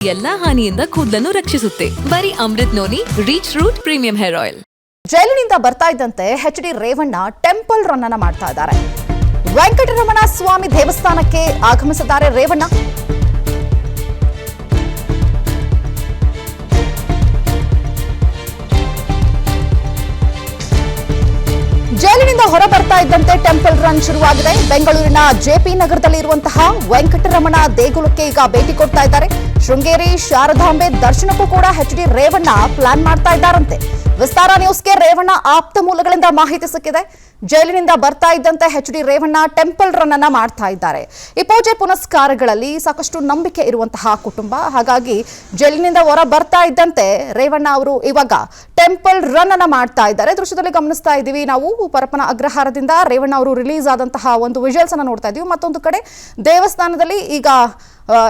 ಎಲ್ಲಾ ಹಾನಿಯಿಂದ ಕೂದಲನ್ನು ರಕ್ಷಿಸುತ್ತೆ. ಬರೀ Amrut noni reach root premium hair oil. ಜೈಲಿನಿಂದ ಬರ್ತಾ ಇದ್ದಂತೆ H D Revanna temple run ಅನ್ನ ಮಾಡ್ತಾ ಇದ್ದಾರೆ. ವೆಂಕಟರಮಣ ಸ್ವಾಮಿ ದೇವಸ್ಥಾನಕ್ಕೆ ಆಗಮಿಸಿದ್ದಾರೆ ರೇವಣ್ಣ. ಜೈಲಿನಿಂದ ಹೊರ ಬರ್ತಾ ಇದ್ದಂತೆ ಟೆಂಪಲ್ ರನ್ ಶುರುವಾಗಿದೆ. ಬೆಂಗಳೂರಿನ ಜೆಪಿ ನಗರದಲ್ಲಿ ಇರುವಂತಹ ವೆಂಕಟರಮಣ ದೇಗುಲಕ್ಕೆ ಈಗ ಭೇಟಿ ಕೊಡ್ತಾ ಇದ್ದಾರೆ. ಶೃಂಗೇರಿ ಶಾರದಾಂಬೆ ದರ್ಶನಕ್ಕೂ ಕೂಡ ಎಚ್ ಡಿ ರೇವಣ್ಣ ಪ್ಲಾನ್ ಮಾಡ್ತಾ ಇದ್ದಾರಂತೆ. ವಿಸ್ತಾರ ನ್ಯೂಸ್ಗೆ ರೇವಣ್ಣ ಆಪ್ತ ಮೂಲಗಳಿಂದ ಮಾಹಿತಿ ಸಿಕ್ಕಿದೆ. ಜೈಲಿನಿಂದ ಬರ್ತಾ ಇದ್ದಂತೆ H D Revanna temple run ಅನ್ನ ಮಾಡ್ತಾ ಇದ್ದಾರೆ. ಈ ಪೂಜೆ ಪುನಸ್ಕಾರಗಳಲ್ಲಿ ಸಾಕಷ್ಟು ನಂಬಿಕೆ ಇರುವಂತಹ ಕುಟುಂಬ. ಹಾಗಾಗಿ ಜೈಲಿನಿಂದ ಹೊರ ಬರ್ತಾ ಇದ್ದಂತೆ ರೇವಣ್ಣ ಅವರು ಇವಾಗ ಟೆಂಪಲ್ ರನ್ ಅನ್ನ ಮಾಡ್ತಾ ಇದ್ದಾರೆ. ದೃಶ್ಯದಲ್ಲಿ ಗಮನಿಸ್ತಾ ಇದ್ದೀವಿ ನಾವು ಪರಪ್ಪನ ಅಗ್ರಹಾರದಿಂದ ರೇವಣ್ಣ ಅವರು ರಿಲೀಸ್ ಆದಂತಹ ಒಂದು ವಿಜುವಲ್ಸ್ ಅನ್ನ ನೋಡ್ತಾ ಇದ್ದೀವಿ. ಮತ್ತೊಂದು ಕಡೆ ದೇವಸ್ಥಾನದಲ್ಲಿ ಈಗ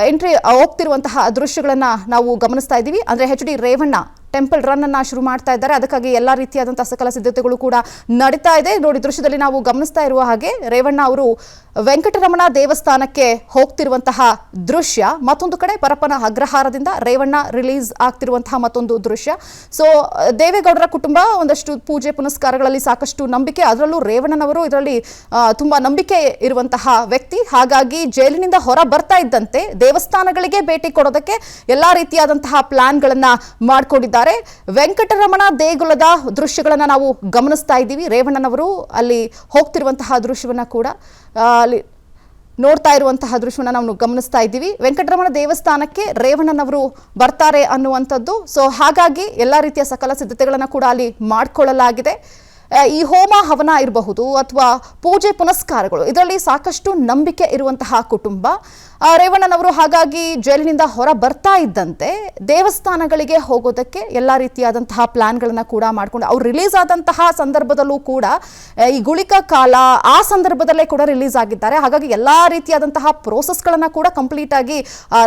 ಎಂಟ್ರಿ ಹೋಗ್ತಿರುವಂತಹ ದೃಶ್ಯಗಳನ್ನ ನಾವು ಗಮನಿಸ್ತಾ ಇದ್ದೀವಿ. ಅಂದ್ರೆ H D Revanna temple run ಅನ್ನ ಶುರು ಮಾಡ್ತಾ ಇದ್ದಾರೆ. ಅದಕ್ಕಾಗಿ ಎಲ್ಲಾ ರೀತಿಯಾದಂತಹ ಸಕಲ ಸಿದ್ಧತೆಗಳು ಕೂಡ ನಡೀತಾ ಇದೆ. ನೋಡಿ, ದೃಶ್ಯದಲ್ಲಿ ನಾವು ಗಮನಿಸ್ತಾ ಇರುವ ಹಾಗೆ ರೇವಣ್ಣ ಅವರು ವೆಂಕಟರಮಣ ದೇವಸ್ಥಾನಕ್ಕೆ ಹೋಗ್ತಿರುವಂತಹ ದೃಶ್ಯ. ಮತ್ತೊಂದು ಕಡೆ ಪರಪ್ಪನ ಅಗ್ರಹಾರದಿಂದ ರೇವಣ್ಣ ರಿಲೀಸ್ ಆಗ್ತಿರುವಂತಹ ಮತ್ತೊಂದು ದೃಶ್ಯ. ಸೊ ದೇವೇಗೌಡರ ಕುಟುಂಬ ಒಂದಷ್ಟು ಪೂಜೆ ಪುನಸ್ಕಾರಗಳಲ್ಲಿ ಸಾಕಷ್ಟು ನಂಬಿಕೆ, ಅದರಲ್ಲೂ ರೇವಣ್ಣನವರು ಇದರಲ್ಲಿ ತುಂಬಾ ನಂಬಿಕೆ ಇರುವಂತಹ ವ್ಯಕ್ತಿ. ಹಾಗಾಗಿ ಜೈಲಿನಿಂದ ಹೊರ ಬರ್ತಾ ಇದ್ದಂತೆ ದೇವಸ್ಥಾನಗಳಿಗೆ ಭೇಟಿ ಕೊಡೋದಕ್ಕೆ ಎಲ್ಲಾ ರೀತಿಯಾದಂತಹ ಪ್ಲಾನ್ಗಳನ್ನ ಮಾಡಿಕೊಂಡಿದ್ದಾರೆ. ವೆಂಕಟರಮಣ ದೇಗುಲದ ದೃಶ್ಯಗಳನ್ನ ನಾವು ಗಮನಿಸ್ತಾ ಇದ್ದೀವಿ. ರೇವಣ್ಣನವರು ಅಲ್ಲಿ ಹೋಗ್ತಿರುವಂತಹ ದೃಶ್ಯವನ್ನ ಕೂಡ ಅಲ್ಲಿ ನೋಡ್ತಾ ಇರುವಂತಹ ದೃಶ್ಯವನ್ನ ನಾವು ಗಮನಿಸ್ತಾ ಇದ್ದೀವಿ. ವೆಂಕಟರಮಣ ದೇವಸ್ಥಾನಕ್ಕೆ ರೇವಣ್ಣನವರು ಬರ್ತಾರೆ ಅನ್ನುವಂಥದ್ದು. ಸೊ ಹಾಗಾಗಿ ಎಲ್ಲ ರೀತಿಯ ಸಕಲ ಸಿದ್ಧತೆಗಳನ್ನ ಕೂಡ ಅಲ್ಲಿ ಮಾಡಿಕೊಳ್ಳಲಾಗಿದೆ. ಈ ಹೋಮ ಹವನ ಇರಬಹುದು ಅಥವಾ ಪೂಜೆ ಪುನಸ್ಕಾರಗಳು, ಇದರಲ್ಲಿ ಸಾಕಷ್ಟು ನಂಬಿಕೆ ಇರುವಂತಹ ಕುಟುಂಬ ರೇವಣ್ಣನವರು. ಹಾಗಾಗಿ ಜೈಲಿನಿಂದ ಹೊರ ಬರ್ತಾ ಇದ್ದಂತೆ ದೇವಸ್ಥಾನಗಳಿಗೆ ಹೋಗೋದಕ್ಕೆ ಎಲ್ಲ ರೀತಿಯಾದಂತಹ ಪ್ಲಾನ್ಗಳನ್ನ ಕೂಡ ಮಾಡಿಕೊಂಡು ಅವ್ರು ರಿಲೀಸ್ ಆದಂತಹ ಸಂದರ್ಭದಲ್ಲೂ ಕೂಡ ಈ ಗುಳಿಕ ಕಾಲ ಆ ಸಂದರ್ಭದಲ್ಲೇ ಕೂಡ ರಿಲೀಸ್ ಆಗಿದ್ದಾರೆ. ಹಾಗಾಗಿ ಎಲ್ಲ ರೀತಿಯಾದಂತಹ ಪ್ರೋಸೆಸ್ಗಳನ್ನ ಕೂಡ ಕಂಪ್ಲೀಟ್ ಆಗಿ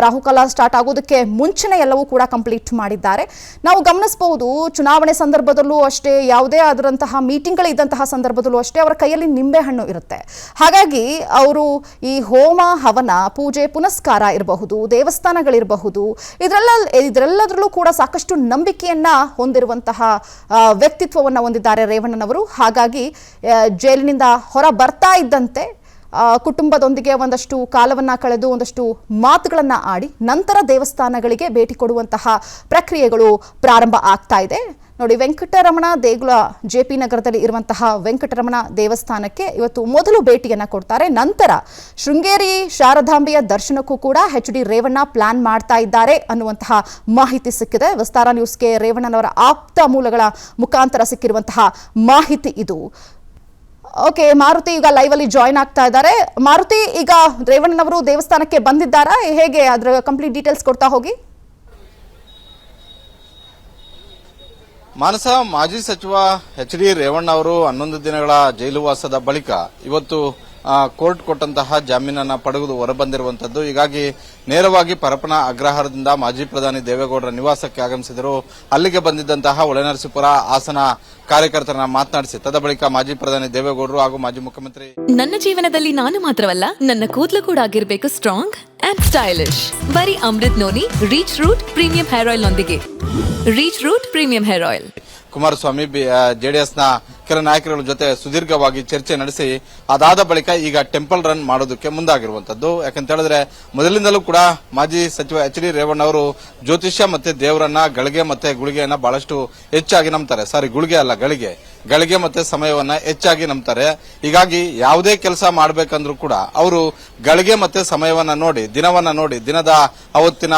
ರಾಹುಕಾಲ ಸ್ಟಾರ್ಟ್ ಆಗೋದಕ್ಕೆ ಮುಂಚೆನೇ ಎಲ್ಲವೂ ಕೂಡ ಕಂಪ್ಲೀಟ್ ಮಾಡಿದ್ದಾರೆ. ನಾವು ಗಮನಿಸಬಹುದು, ಚುನಾವಣೆ ಸಂದರ್ಭದಲ್ಲೂ ಅಷ್ಟೇ, ಯಾವುದೇ ಆದಂತಹ ಮೀಟಿಂಗ್ಗಳಿದ್ದಂತಹ ಸಂದರ್ಭದಲ್ಲೂ ಅಷ್ಟೇ ಅವರ ಕೈಯಲ್ಲಿ ನಿಂಬೆ ಹಣ್ಣು ಇರುತ್ತೆ. ಹಾಗಾಗಿ ಅವರು ಈ ಹೋಮ ಹವನ ಪೂಜೆ ಪುನಸ್ಕಾರ ಇರಬಹುದು, ದೇವಸ್ಥಾನಗಳಿರಬಹುದು, ಇದರೆಲ್ಲದರಲ್ಲೂ ಕೂಡ ಸಾಕಷ್ಟು ನಂಬಿಕೆಯನ್ನ ಹೊಂದಿರುವಂತಹ ವ್ಯಕ್ತಿತ್ವವನ್ನು ಹೊಂದಿದ್ದಾರೆ ರೇವಣ್ಣನವರು. ಹಾಗಾಗಿ ಜೈಲಿನಿಂದ ಹೊರ ಬರ್ತಾ ಇದ್ದಂತೆ ಕುಟುಂಬದೊಂದಿಗೆ ಒಂದಷ್ಟು ಕಾಲವನ್ನ ಕಳೆದು ಒಂದಷ್ಟು ಮಾತುಗಳನ್ನ ಆಡಿ ನಂತರ ದೇವಸ್ಥಾನಗಳಿಗೆ ಭೇಟಿ ಕೊಡುವಂತಹ ಪ್ರಕ್ರಿಯೆಗಳು ಪ್ರಾರಂಭ ಆಗ್ತಾ ಇದೆ. ನೋಡಿ, ವೆಂಕಟರಮಣ ದೇಗುಲ ಜೆಪಿ ನಗರದಲ್ಲಿ ಇರುವಂತಹ ವೆಂಕಟರಮಣ ದೇವಸ್ಥಾನಕ್ಕೆ ಇವತ್ತು ಮೊದಲು ಭೇಟಿಯನ್ನ ಕೊಡ್ತಾರೆ. ನಂತರ ಶೃಂಗೇರಿ ಶಾರದಾಂಬೆಯ ದರ್ಶನಕ್ಕೂ ಕೂಡ ಎಚ್ ಡಿ ರೇವಣ್ಣ ಪ್ಲಾನ್ ಮಾಡ್ತಾ ಇದ್ದಾರೆ ಅನ್ನುವಂತಹ ಮಾಹಿತಿ ಸಿಕ್ಕಿದೆ. ವಿಸ್ತಾರ ನ್ಯೂಸ್ಗೆ ರೇವಣ್ಣನವರ ಆಪ್ತ ಮೂಲಗಳ ಮುಖಾಂತರ ಸಿಕ್ಕಿರುವಂತಹ ಮಾಹಿತಿ ಇದು. ಓಕೆ, ಮಾರುತಿ ಈಗ ಲೈವ್ ಅಲ್ಲಿ ಜಾಯಿನ್ ಆಗ್ತಾ ಇದ್ದಾರೆ. ಮಾರುತಿ, ಈಗ ರೇವಣ್ಣನವರು ದೇವಸ್ಥಾನಕ್ಕೆ ಬಂದಿದ್ದಾರಾ, ಹೇಗೆ ಅದರ ಕಂಪ್ಲೀಟ್ ಡೀಟೇಲ್ಸ್ ಕೊಡ್ತಾ ಹೋಗಿ. ಮಾನಸ, ಮಾಜಿ ಸಚಿವ ಎಚ್ ಡಿ ರೇವಣ್ಣ ಅವರು 11 ದಿನಗಳ ಜೈಲು ವಾಸದ ಬಳಿಕ ಇವತ್ತು ಕೋರ್ಟ್ ಕೊಟ್ಟಂತಹ ಜಾಮೀನನ್ನ ಪಡೆದು ಹೊರಬಂದಿರುವಂತದ್ದು. ಹೀಗಾಗಿ ನೇರವಾಗಿ ಪರಪ್ಪನ ಅಗ್ರಹಾರದಿಂದ ಮಾಜಿ ಪ್ರಧಾನಿ ದೇವೇಗೌಡರ ನಿವಾಸಕ್ಕೆ ಆಗಮಿಸಿದರು. ಅಲ್ಲಿಗೆ ಬಂದಿದ್ದಂತಹ ಹೊಳೆನರಸೀಪುರ ಹಾಸನ ಕಾರ್ಯಕರ್ತರನ್ನ ಮಾತನಾಡಿಸಿ ತದಬಳಿಕ ಮಾಜಿ ಪ್ರಧಾನಿ ದೇವೇಗೌಡರು ಹಾಗೂ ಮಾಜಿ ಮುಖ್ಯಮಂತ್ರಿ, ನನ್ನ ಜೀವನದಲ್ಲಿ ನಾನು ಮಾತ್ರವಲ್ಲ, ನನ್ನ ಕೂದಲು ಕೂಡ ಆಗಿರ್ಬೇಕು ಸ್ಟ್ರಾಂಗ್ ಅಂಡ್ ಸ್ಟೈಲಿಶ್. ಬರೀ Amrut noni reach root premium hair oil ನೊಂದಿಗೆ. Rich root premium hair oil. Kumaraswamy ಜೆಡಿಎಸ್ನ ಕೆಲ ನಾಯಕರ ಜೊತೆ ಸುದೀರ್ಘವಾಗಿ ಚರ್ಚೆ ನಡೆಸಿ ಅದಾದ ಬಳಿಕ ಈಗ ಟೆಂಪಲ್ ರನ್ ಮಾಡೋದಕ್ಕೆ ಮುಂದಾಗಿರುವಂತದ್ದು. ಯಾಕಂತ ಹೇಳಿದ್ರೆ ಮೊದಲಿಂದಲೂ ಕೂಡ ಮಾಜಿ ಸಚಿವ ಎಚ್ ಡಿ ರೇವಣ್ಣ ಅವರು ಜ್ಯೋತಿಷ್ಯ ಮತ್ತೆ ದೇವರನ್ನ ಗಳಿಗೆ ಮತ್ತೆ ಗುಳಿಗೆಯನ್ನ ಬಹಳಷ್ಟು ಹೆಚ್ಚಾಗಿ ನಂಬ್ತಾರೆ. ಸಾರಿ, ಗುಳಿಗೆ ಅಲ್ಲ, ಗಳಿಗೆ ಮತ್ತೆ ಸಮಯವನ್ನ ಹೆಚ್ಚಾಗಿ ನಂಬ್ತಾರೆ. ಹೀಗಾಗಿ ಯಾವುದೇ ಕೆಲಸ ಮಾಡಬೇಕಂದ್ರೂ ಕೂಡ ಅವರು ಗಳಿಗೆ ಮತ್ತೆ ಸಮಯವನ್ನ ನೋಡಿ, ದಿನವನ್ನ ನೋಡಿ, ದಿನದ ಅವತ್ತಿನ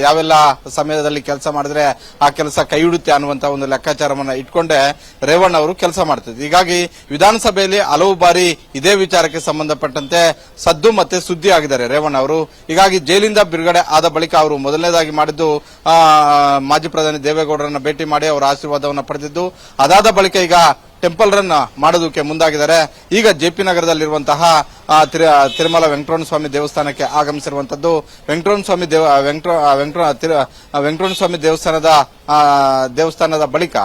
ಯಾವೆಲ್ಲ ಸಮಯದಲ್ಲಿ ಕೆಲಸ ಮಾಡಿದ್ರೆ ಆ ಕೆಲಸ ಕೈ ಹಿಡುತ್ತೆ ಅನ್ನುವಂತ ಒಂದು ಲೆಕ್ಕಾಚಾರವನ್ನ ಇಟ್ಕೊಂಡೆ ರೇವಣ್ಣ ಅವರು ಕೆಲಸ ಮಾಡ್ತಿದ್ರು. ಹೀಗಾಗಿ ವಿಧಾನಸಭೆಯಲ್ಲಿ ಹಲವು ಬಾರಿ ಇದೇ ವಿಚಾರಕ್ಕೆ ಸಂಬಂಧಪಟ್ಟಂತೆ ಸದ್ದು ಮತ್ತೆ ಸುದ್ದಿ ಆಗಿದ್ದಾರೆ ರೇವಣ್ಣ ಅವರು. ಹೀಗಾಗಿ ಜೈಲಿಂದ ಬಿಡುಗಡೆ ಆದ ಬಳಿಕ ಅವರು ಮೊದಲನೇದಾಗಿ ಮಾಡಿದ್ದು ಮಾಜಿ ಪ್ರಧಾನಿ ದೇವೇಗೌಡರನ್ನ ಭೇಟಿ ಮಾಡಿ ಅವರ ಆಶೀರ್ವಾದವನ್ನು ಪಡೆದಿದ್ದು. ಅದಾದ ಬಳಿಕ ಈಗ ಟೆಂಪಲ್ ರನ್ ಮಾಡೋದಕ್ಕೆ ಮುಂದಾಗಿದ್ದಾರೆ. ಈಗ ಜೆಪಿ ನಗರದಲ್ಲಿರುವಂತಹ ತಿರುಮಲ ವೆಂಕಟರಮಣ ಸ್ವಾಮಿ ದೇವಸ್ಥಾನಕ್ಕೆ ಆಗಮಿಸಿರುವಂತದ್ದು. ವೆಂಕಟರಮಣ ಸ್ವಾಮಿ ದೇವಸ್ಥಾನದ ಬಳಿಕ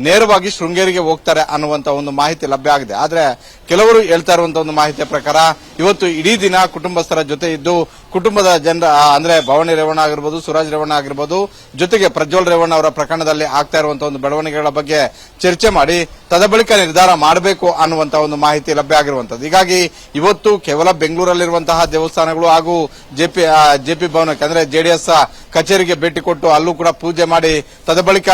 ನೇರವಾಗಿ ಶೃಂಗೇರಿಗೆ ಹೋಗ್ತಾರೆ ಅನ್ನುವಂತ ಒಂದು ಮಾಹಿತಿ ಲಭ್ಯ ಆಗಿದೆ. ಆದ್ರೆ ಕೆಲವರು ಹೇಳ್ತಾ ಇರುವಂತಹ ಒಂದು ಮಾಹಿತಿಯ ಪ್ರಕಾರ ಇವತ್ತು ಇಡೀ ದಿನ ಕುಟುಂಬಸ್ಥರ ಜೊತೆ ಇದ್ದು ಕುಟುಂಬದ ಜನರ ಅಂದ್ರೆ ಭವಾನಿ ರೇವಣ್ಣ ಆಗಿರ್ಬೋದು, ಸುರಾಜ್ ರೇವಣ್ಣ ಆಗಿರ್ಬೋದು, ಜೊತೆಗೆ ಪ್ರಜ್ವಲ್ ರೇವಣ್ಣ ಅವರ ಪ್ರಕರಣದಲ್ಲಿ ಆಗ್ತಾ ಇರುವಂತಹ ಒಂದು ಬೆಳವಣಿಗೆಗಳ ಬಗ್ಗೆ ಚರ್ಚೆ ಮಾಡಿ ತದಬಳಿಕ ನಿರ್ಧಾರ ಮಾಡಬೇಕು ಅನ್ನುವಂತಹ ಒಂದು ಮಾಹಿತಿ ಲಭ್ಯ ಆಗಿರುವಂತದ್ದು. ಹೀಗಾಗಿ ಇವತ್ತು ಕೇವಲ ಬೆಂಗಳೂರಲ್ಲಿರುವಂತಹ ದೇವಸ್ಥಾನಗಳು ಹಾಗೂ ಜೆಪಿ ಭವನಕ್ಕೆ ಅಂದ್ರೆ ಜೆಡಿಎಸ್ ಕಚೇರಿಗೆ ಭೇಟಿ ಕೊಟ್ಟು ಅಲ್ಲೂ ಕೂಡ ಪೂಜೆ ಮಾಡಿ ತದಬಳಿಕ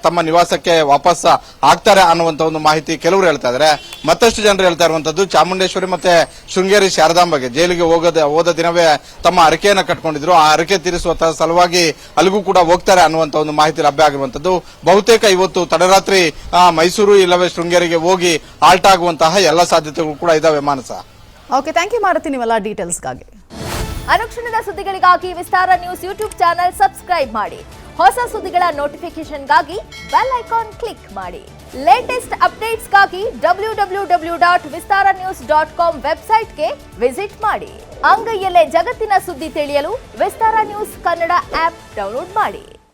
ತಮ್ಮ ನಿವಾಸಕ್ಕೆ ವಾಪಸ್ ಆಗ್ತಾರೆ ಅನ್ನುವಂತ ಒಂದು ಮಾಹಿತಿ ಕೆಲವರು ಹೇಳ್ತಾ ಇದ್ದಾರೆ. ಮತ್ತಷ್ಟು ಜನರು ಹೇಳ್ತಾ ಇರುವಂತದ್ದು ಚಾಮುಂಡೇಶ್ವರಿ ಮತ್ತೆ ಶೃಂಗೇರಿ ಶಾರದಾಂಬೆಗೆ ಜೈಲಿಗೆ ಹೋದ ದಿನವೇ ತಮ್ಮ ಅರಕೆಯನ್ನ ಕಟ್ಕೊಂಡಿದ್ರು. ಆ ಅರಕೆ ತೀರಿಸುವ ಸಲುವಾಗಿ ಅಲ್ಲಿಗೂ ಕೂಡ ಹೋಗ್ತಾರೆ ಅನ್ನುವಂತ ಒಂದು ಮಾಹಿತಿ ಲಭ್ಯ ಆಗಿರುವಂತದ್ದು. ಬಹುತೇಕ ಇವತ್ತು ತಡರಾತ್ರಿ ಮೈಸೂರು ಇಲ್ಲವೇ ಶೃಂಗೇರಿಗೆ ಹೋಗಿ ಆಲ್ಟ್ ಆಗುವಂತಹ ಎಲ್ಲ ಸಾಧ್ಯತೆಗಳು ಕೂಡ ಇದಾವೆ. ಮಾನಸ, ಓಕೆ, ಥ್ಯಾಂಕ್ ಯು ಮಾರುತಿ, ನೀವೆಲ್ಲ ಡೀಟೇಲ್ಸ್ಗಾಗಿ. ಅನುಕ್ಷಣದ ಸುದ್ದಿಗಳಿಗಾಗಿ ವಿಸ್ತಾರ ನ್ಯೂಸ್ ಯೂಟ್ಯೂಬ್ ಚಾನೆಲ್ ಸಬ್ಸ್ಕ್ರೈಬ್ ಮಾಡಿ. ಹೊಸ ಸುದ್ದಿಗಳ ನೋಟಿಫಿಕೇಶನ್ಗಾಗಿ ಬೆಲ್ ಐಕಾನ್ ಕ್ಲಿಕ್ ಮಾಡಿ. ಲೇಟೆಸ್ಟ್ ಅಪ್ಡೇಟ್ಸ್ಗಾಗಿ www.vistaranews.com ವೆಬ್ಸೈಟ್ಗೆ ವಿಸಿಟ್ ಮಾಡಿ. ಅಂಗೈಯಲ್ಲೇ ಜಗತ್ತಿನ ಸುದ್ದಿ ತಿಳಿಯಲು ವಿಸ್ತಾರ ನ್ಯೂಸ್ ಕನ್ನಡ ಆಪ್ ಡೌನ್ಲೋಡ್ ಮಾಡಿ.